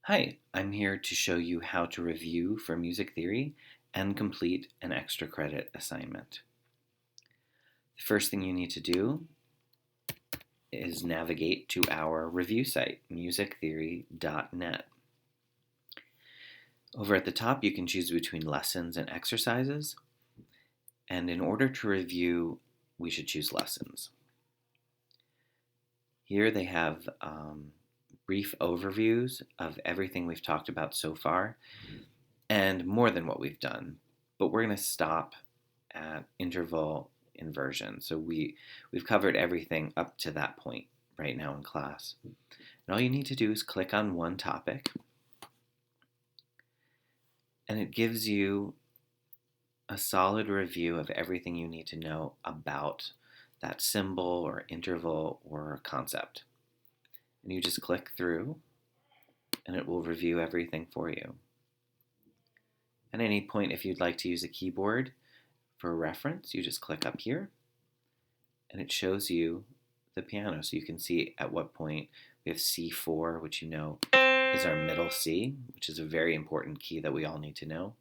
Hi, I'm here to show you how to review for music theory and complete an extra credit assignment. The first thing you need to do is navigate to our review site, musictheory.net. Over at the top, you can choose between lessons and exercises, and in order to review, we should choose lessons. Here they have brief overviews of everything we've talked about so far, and more than what we've done, but we're going to stop at interval inversion. So we've covered everything up to that point right now in class. And all you need to do is click on one topic, and it gives you a solid review of everything you need to know about that symbol or interval or concept. And you just click through, and it will review everything for you. At any point, if you'd like to use a keyboard for reference, you just click up here, and it shows you the piano. So you can see at what point we have C4, which you know is our middle C, which is a very important key that we all need to know.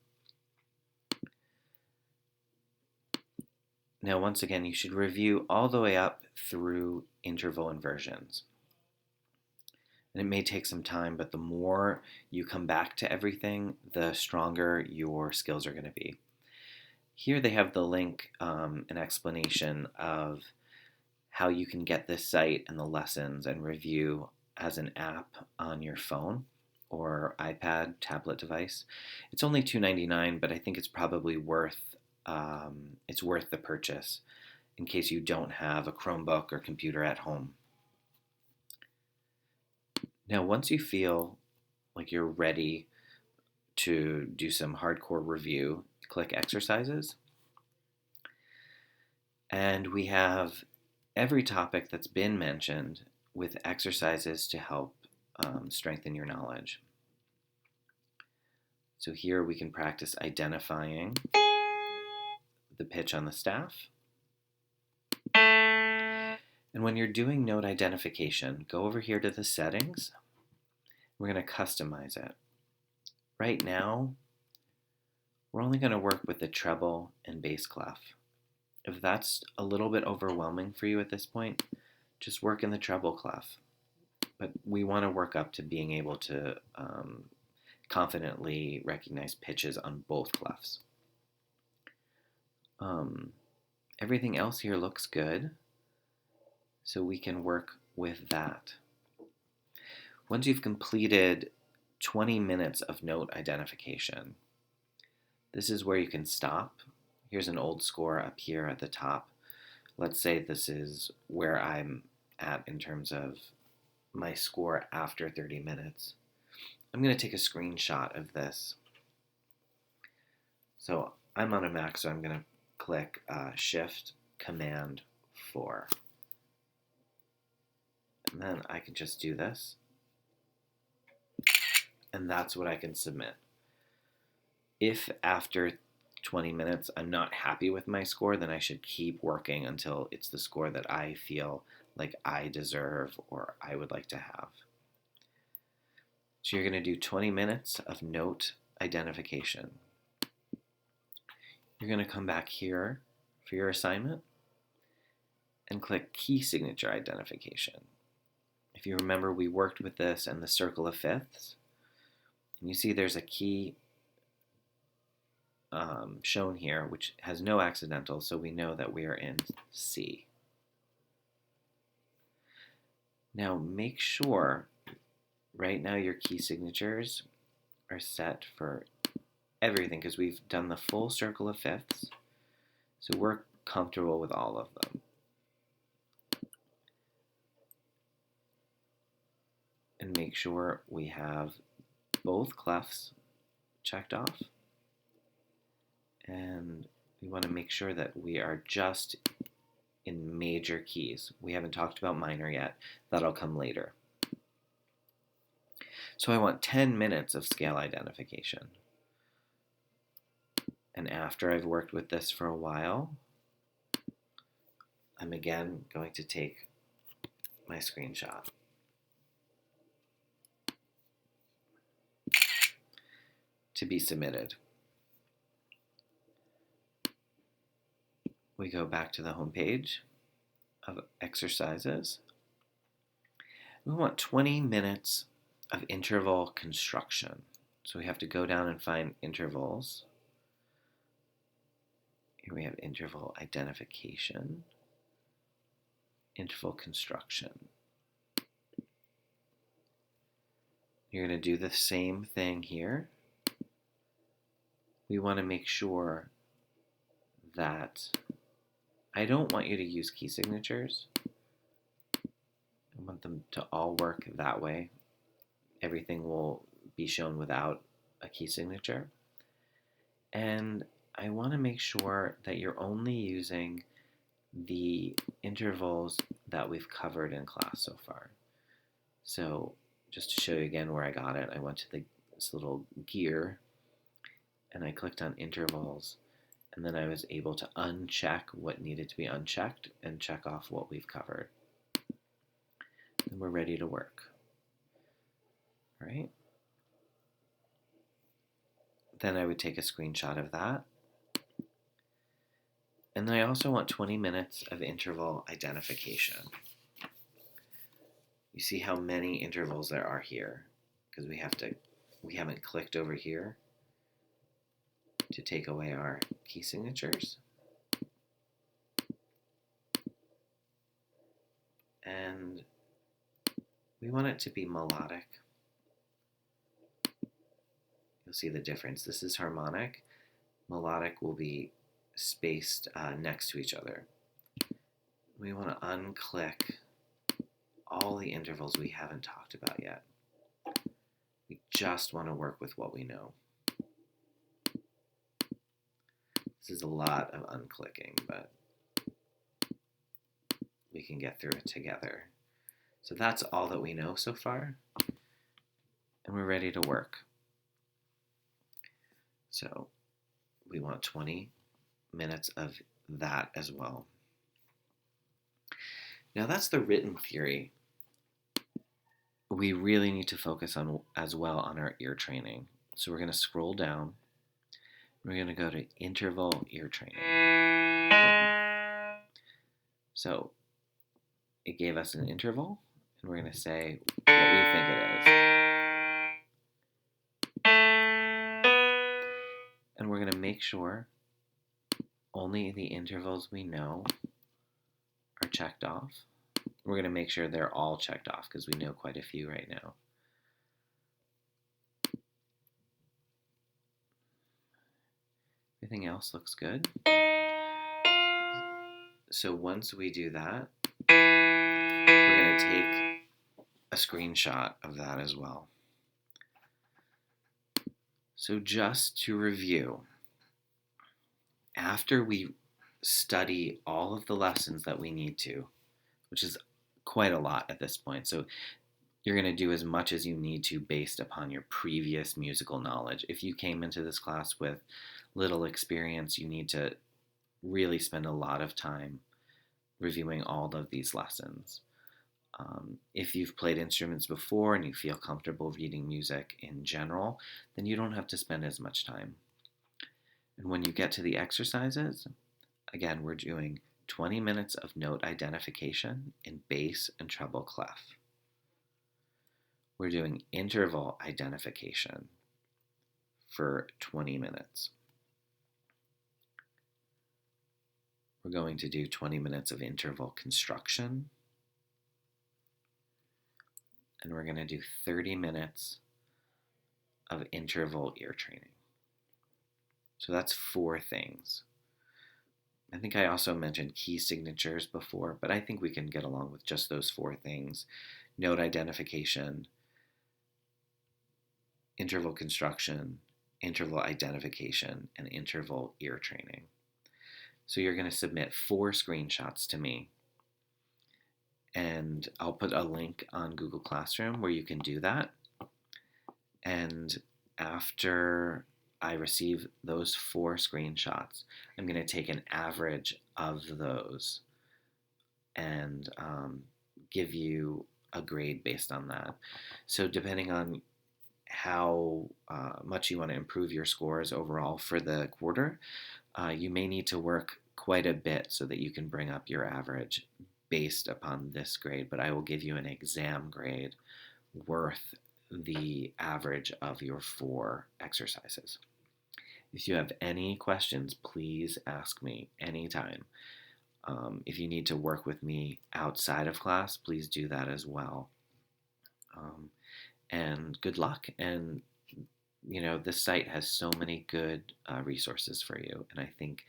Now, once again, you should review all the way up through interval inversions. And it may take some time, but the more you come back to everything, the stronger your skills are going to be. Here they have the link, an explanation of how you can get this site and the lessons and review as an app on your phone or iPad tablet device. It's only $2.99, but I think it's probably worth the purchase in case you don't have a Chromebook or computer at home. Now, once you feel like you're ready to do some hardcore review, click exercises, and we have every topic that's been mentioned with exercises to help strengthen your knowledge. So here we can practice identifying the pitch on the staff. And when you're doing note identification, go over here to the settings. We're going to customize it. Right now, we're only going to work with the treble and bass clef. If that's a little bit overwhelming for you at this point, just work in the treble clef. But we want to work up to being able to confidently recognize pitches on both clefs. Everything else here looks good, so we can work with that. Once you've completed 20 minutes of note identification, this is where you can stop. Here's an old score up here at the top. Let's say this is where I'm at in terms of my score after 30 minutes. I'm going to take a screenshot of this. So I'm on a Mac, so I'm going to click Shift Command 4. And then I can just do this. And that's what I can submit. If after 20 minutes I'm not happy with my score, then I should keep working until it's the score that I feel like I deserve or I would like to have. So you're going to do 20 minutes of note identification. You're going to come back here for your assignment and click key signature identification. If you remember, we worked with this and the circle of fifths. And you see there's a key shown here, which has no accidental, so we know that we are in C. Now make sure right now your key signatures are set for everything because we've done the full circle of fifths, so we're comfortable with all of them. And make sure we have both clefs checked off. And we want to make sure that we are just in major keys. We haven't talked about minor yet. That'll come later. So I want 10 minutes of scale identification. And after I've worked with this for a while, I'm again going to take my screenshot. to be submitted. We go back to the home page of exercises. We want 20 minutes of interval construction. So we have to go down and find intervals. Here we have interval identification, interval construction. You're going to do the same thing here. We want to make sure that I don't want you to use key signatures. I want them to all work that way. Everything will be shown without a key signature. And I want to make sure that you're only using the intervals that we've covered in class so far. So just to show you again where I got it, I went to this little gear and I clicked on intervals, and then I was able to uncheck what needed to be unchecked and check off what we've covered. And we're ready to work. All right. Then I would take a screenshot of that. And then I also want 20 minutes of interval identification. You see how many intervals there are here, because we haven't clicked over here to take away our key signatures. And we want it to be melodic. You'll see the difference. This is harmonic. Melodic will be spaced next to each other. We want to unclick all the intervals we haven't talked about yet. We just want to work with what we know. This is a lot of unclicking, but we can get through it together. So that's all that we know so far, and we're ready to work. So we want 20 minutes of that as well. Now that's the written theory. We really need to focus on as well on our ear training. So we're going to scroll down. We're going to go to interval ear training. So it gave us an interval, and we're going to say what we think it is. And we're going to make sure only the intervals we know are checked off. We're going to make sure they're all checked off because we know quite a few right now. Everything else looks good. So once we do that, we're going to take a screenshot of that as well. So just to review, after we study all of the lessons that we need to, which is quite a lot at this point, so you're going to do as much as you need to based upon your previous musical knowledge. If you came into this class with little experience, you need to really spend a lot of time reviewing all of these lessons. If you've played instruments before and you feel comfortable reading music in general, then you don't have to spend as much time. And when you get to the exercises, again, we're doing 20 minutes of note identification in bass and treble clef. We're doing interval identification for 20 minutes. We're going to do 20 minutes of interval construction. And we're going to do 30 minutes of interval ear training. So that's 4 things. I think I also mentioned key signatures before, but I think we can get along with just those 4 things. Note identification, interval construction, interval identification, and interval ear training. So you're going to submit 4 screenshots to me. And I'll put a link on Google Classroom where you can do that. And after I receive those 4 screenshots, I'm going to take an average of those and give you a grade based on that. So depending on how much you want to improve your scores overall for the quarter, you may need to work quite a bit so that you can bring up your average based upon this grade, but I will give you an exam grade worth the average of your 4 exercises. If you have any questions, please ask me anytime. If you need to work with me outside of class, please do that as well. And good luck. And, this site has so many good resources for you. And I think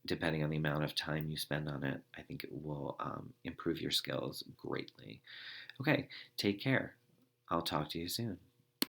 depending on the amount of time you spend on it, I think it will improve your skills greatly. Okay, take care. I'll talk to you soon.